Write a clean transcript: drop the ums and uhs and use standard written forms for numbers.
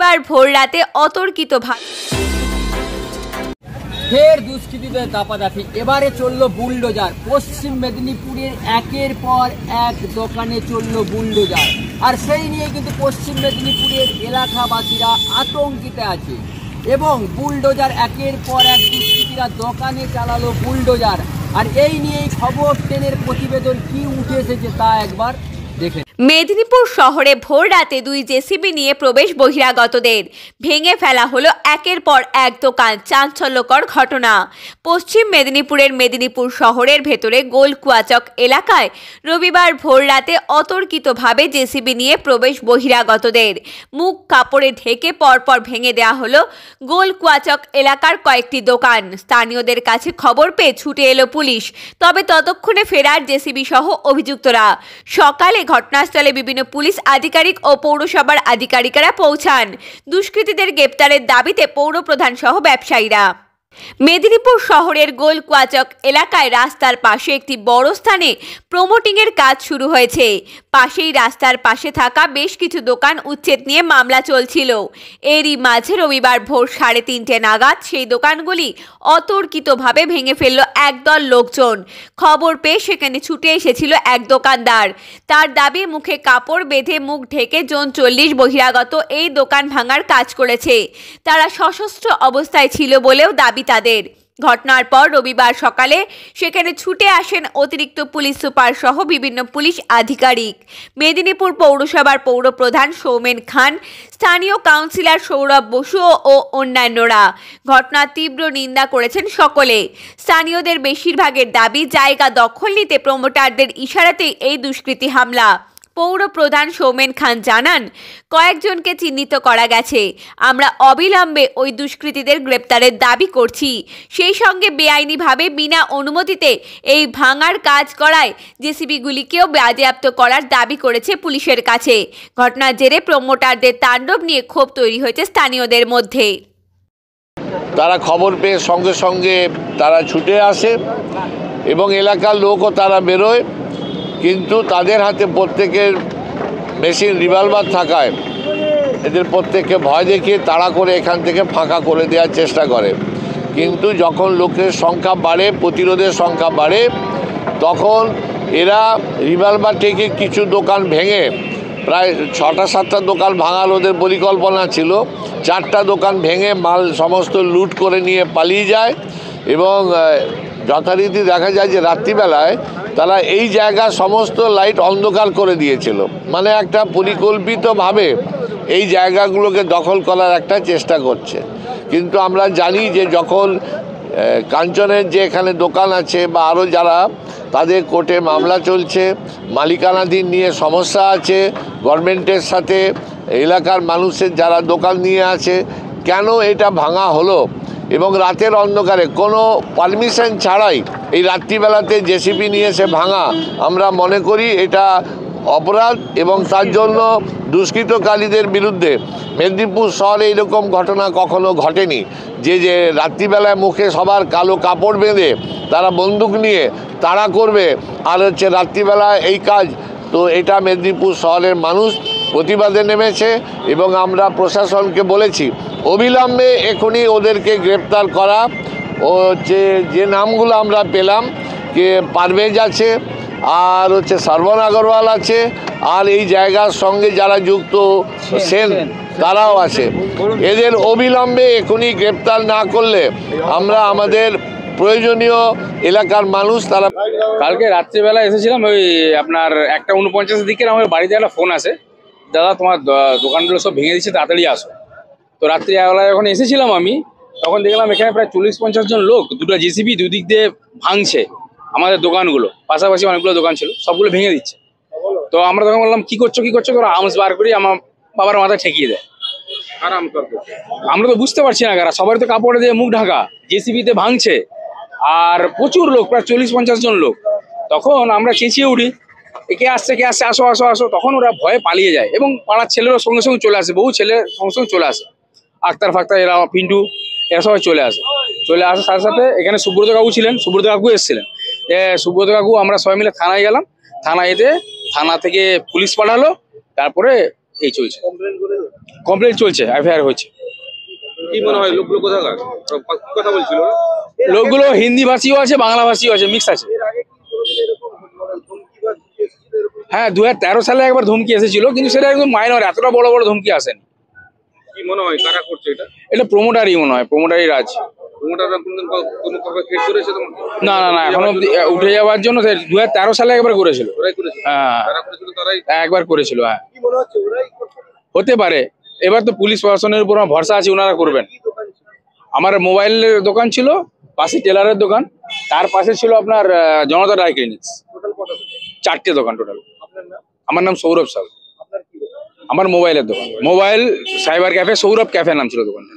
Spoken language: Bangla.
রবিবার ভোর রাতে অতর্কিতভাবে ফের দুষ্কৃতীদের দাপাদাপি। এবারে চলল বুলডোজার। পশ্চিম মেদিনীপুরের একের পর এক দোকানে চলল বুলডোজার, আর সেই নিয়ে কিন্তু পশ্চিম মেদিনীপুরের এলাকাবাসীরা আতঙ্কিতে আছে। এবং বুলডোজার একের পর এক দুষ্কৃতীরা দোকানে চালালো বুলডোজার, আর এই নিয়েই খবর 10-এর প্রতিবেদন কি উঠে এসেছে তা একবার দেখে। মেদিনীপুর শহরে ভোর রাতে 2 জেসিবি নিয়ে প্রবেশ বহিরাগতদের, ভেঙে ফেলা হলো একের পর এক দোকান। চাঞ্চল্যকর ঘটনা। পশ্চিম মেদিনীপুরের মেদিনীপুর শহরের ভেতরে গোলকুয়াচক এলাকায় রবিবার ভোর রাতে অতর্কিতভাবে জেসিবি নিয়ে প্রবেশ বহিরাগতদের। মুখ কাপড়ে ঢেকে পরপর ভেঙে দেওয়া হলো গোলকুয়াচক এলাকার কয়েকটি দোকান। স্থানীয়দের কাছে খবর পেয়ে ছুটে এলো পুলিশ, তবে ততক্ষণে ফেরার জেসিবি সহ অভিযুক্তরা। সকালে ঘটনাস্থলে বিভিন্ন পুলিশ আধিকারিক ও পৌরসভার আধিকারিকরা পৌঁছান। দুষ্কৃতীদের গ্রেপ্তারের দাবিতে পৌরপ্রধান সহ ব্যবসায়ীরা। মেদিনীপুর শহরের গোলকুয়াচক এলাকায় রাস্তার পাশে একটি বড় স্থানে প্রমোটিংয়ের কাজ শুরু হয়েছে। পাশেই রাস্তার পাশে থাকা বেশ কিছু দোকান উচ্ছেদ নিয়ে মামলা চলছিল। এরই মাঝে রবিবার ভোর 3:30 নাগাদ সেই দোকানগুলি অতর্কিতভাবে ভেঙে ফেলল একদল লোকজন। খবর পেয়ে সেখানে ছুটে এসেছিল এক দোকানদার। তার দাবি, মুখে কাপড় বেঁধে মুখ ঢেকে জন 40 বহিরাগত এই দোকান ভাঙার কাজ করেছে। তারা সশস্ত্র অবস্থায় ছিল বলেও দাবি তাদের। ঘটনার পর রবিবার সকালে সেখানে ছুটে আসেন অতিরিক্ত পুলিশ সুপার সহ বিভিন্ন পুলিশ আধিকারিক, মেদিনীপুর পৌরসভার পৌরপ্রধান সৌমেন খান, স্থানীয় কাউন্সিলর সৌরভ বসু ও অন্যান্যরা। ঘটনার তীব্র নিন্দা করেছেন সকলে। স্থানীয়দের বেশিরভাগের দাবি, জায়গা দখল নিতে প্রমোটারদের ইশারাতেই এই দুষ্কৃতী হামলা। পৌরপ্রধান সৌমেন খান জানান, কয়েকজনকে চিহ্নিত করা গেছে। আমরা অবিলম্বে ওই দুষ্কৃতীদের গ্রেপ্তারের দাবি করছি। সেই সঙ্গে বেআইনিভাবে বিনা অনুমতিতে এই ভাঙার কাজ করায় জেসিবিগুলিকেও বাজেয়াপ্ত করার দাবি করেছে পুলিশের কাছে। ঘটনার জেরে প্রমোটারদের তাণ্ডব নিয়ে ক্ষোভ তৈরি হয়েছে স্থানীয়দের মধ্যে। তারা খবর পেয়ে সঙ্গে সঙ্গে তারা ছুটে আসে এবং এলাকার লোকও তারা বেরোয়, কিন্তু তাদের হাতে প্রত্যেকের মেশিন রিভলভার থাকায় এদের প্রত্যেককে ভয় দেখিয়ে তাড়া করে এখান থেকে ফাঁকা করে দেওয়ার চেষ্টা করে। কিন্তু যখন লোকের সংখ্যা বাড়ে, প্রতিরোধের সংখ্যা বাড়ে, তখন এরা রিভলভার থেকে কিছু দোকান ভেঙে, প্রায় 6টা-7টা দোকান ভাঙার ওদের পরিকল্পনা ছিল। 4টা দোকান ভেঙে মাল সমস্ত লুট করে নিয়ে পালিয়ে যায় এবং যথারীতি দেখা যায় যে রাত্রিবেলায় তারা এই জায়গা সমস্ত লাইট অন্ধকার করে দিয়েছিল। মানে একটা পরিকল্পিতভাবে এই জায়গাগুলোকে দখল করার একটা চেষ্টা করছে। কিন্তু আমরা জানি যে যখন কাঞ্চনের যে এখানে দোকান আছে বা আরও যারা, তাদের কোর্টে মামলা চলছে, মালিকানাধীন নিয়ে সমস্যা আছে গভর্নমেন্টের সাথে, এলাকার মানুষের যারা দোকান নিয়ে আছে, কেন এটা ভাঙা হলো এবং রাতের অন্ধকারে কোনো পারমিশন ছাড়াই এই রাত্রিবেলাতে জেসিবি নিয়ে এসে ভাঙা, আমরা মনে করি এটা অপরাধ। এবং তার জন্য দুষ্কৃতকারীদের বিরুদ্ধে মেদিনীপুর শহরে এরকম ঘটনা কখনো ঘটেনি যে রাত্রিবেলায় মুখে সবার কালো কাপড় বেঁধে তারা বন্দুক নিয়ে তাড়া করবে আর রাত্রিবেলায় এই কাজ। তো এটা মেদিনীপুর শহরের মানুষ প্রতিবাদে নেমেছে এবং আমরা প্রশাসনকে বলেছি অবিলম্বে এখনই ওদেরকে গ্রেপ্তার করা। ও যে নামগুলো আমরা পেলাম, যে পারভেজ আছে, আর শ্রবণ আগরওয়াল আছে, আর এই জায়গার সঙ্গে যারা যুক্ত সেন তারাও আছে। এদের অবিলম্বে এখনই গ্রেপ্তার না করলে আমরা আমাদের প্রয়োজনীয় এলাকার মানুষ তারা। কালকে রাত্রিবেলা এসেছিলাম, ওই আপনার 1:49 দিকে আমার বাড়িতে একটা ফোন আসে, দাদা তোমার দোকানগুলো সব ভেঙে দিচ্ছে, তাড়াতাড়ি আসো। তো রাত্রিবেলায় যখন এসেছিলাম আমি, তখন দেখলাম এখানে প্রায় 40-50 জন লোক, 2টা জেসিবি দুদিক দিয়ে ভাঙছে আমাদের দোকানগুলো। পাশাপাশি অনেকগুলো দোকান ছিল, সবগুলো ভেঙে দিচ্ছে। তো আমরা তখন বললাম কি করছো, তোরা আর্মস বার করি আমার বাবার মাথায় ঠেকিয়ে দেয়। আমরা তো বুঝতে পারছি না কারা, সবাই তো কাপড়ে দিয়ে মুখ ঢাকা, জেসিবিতে ভাঙছে আর প্রচুর লোক, প্রায় 40-50 জন লোক। তখন আমরা চেঁচিয়ে উঠি, কে আসছে, আসো আসো আসো। তখন ওরা ভয়ে পালিয়ে যায় এবং পাড়ার ছেলেরা সঙ্গে সঙ্গে চলে আসে, বহু ছেলে সঙ্গে সঙ্গে চলে আসে, আক্তার ফাক্তার এরা, পিন্টু এরা সবাই চলে আসার সাথে সাথে এখানে সুব্রত কাকু ছিলেন, সুব্রত কাকু এসেছিলেন। সুব্রত কাকু আমরা সবাই মিলে থানায় গেলাম, থানা থেকে পুলিশ পাঠালো, তারপরে এই চলছে। কমপ্লেন চলছে, এফআইআর হচ্ছে। কি মনে হয় লোকগুলো কোথাকার কথা বলছিল? লোকগুলো হিন্দি ভাষীও আছে, বাংলা ভাষীও আছে, মিক্স আছে। হ্যাঁ, 2013 সালে একবার ধমকি এসেছিল, কিন্তু সেটা একদম মাইনর, এতটা বড় বড় ধমকি আসেনি। কি মনে হয় কারা করছে এটা? এটা প্রমোটারই মনে হয়, প্রমোটারই রাজ। প্রমোটাররা কোনো কাউকে থ্রেট করেছে তোমার? না না না, এখনো উঠে যাওয়ার জন্য 2013 সালে একবার করেছিল। ওরাই করেছে? হ্যাঁ, যারা করেছিল তারাই? একবার করেছিল। হ্যাঁ, কি মনে হচ্ছে ওরাই করছে? হতে পারে। এবার তো পুলিশ প্রশাসনের উপর আমার ভরসা আছে, ওনারা করবেন। আমার মোবাইলের দোকান ছিল, পাশে টেলারের দোকান, তার পাশে ছিল আপনার জনতা ড্রাই ক্লিনিক্স। টোটাল কত? 4টে দোকান টোটাল। আপনার নাম? আমার নাম সৌরভ সাউ। আপনার কি দোকান? আমার মোবাইলের দোকান, mobile cyber cafe, Sourav cafe নাম ছিল দোকানটা।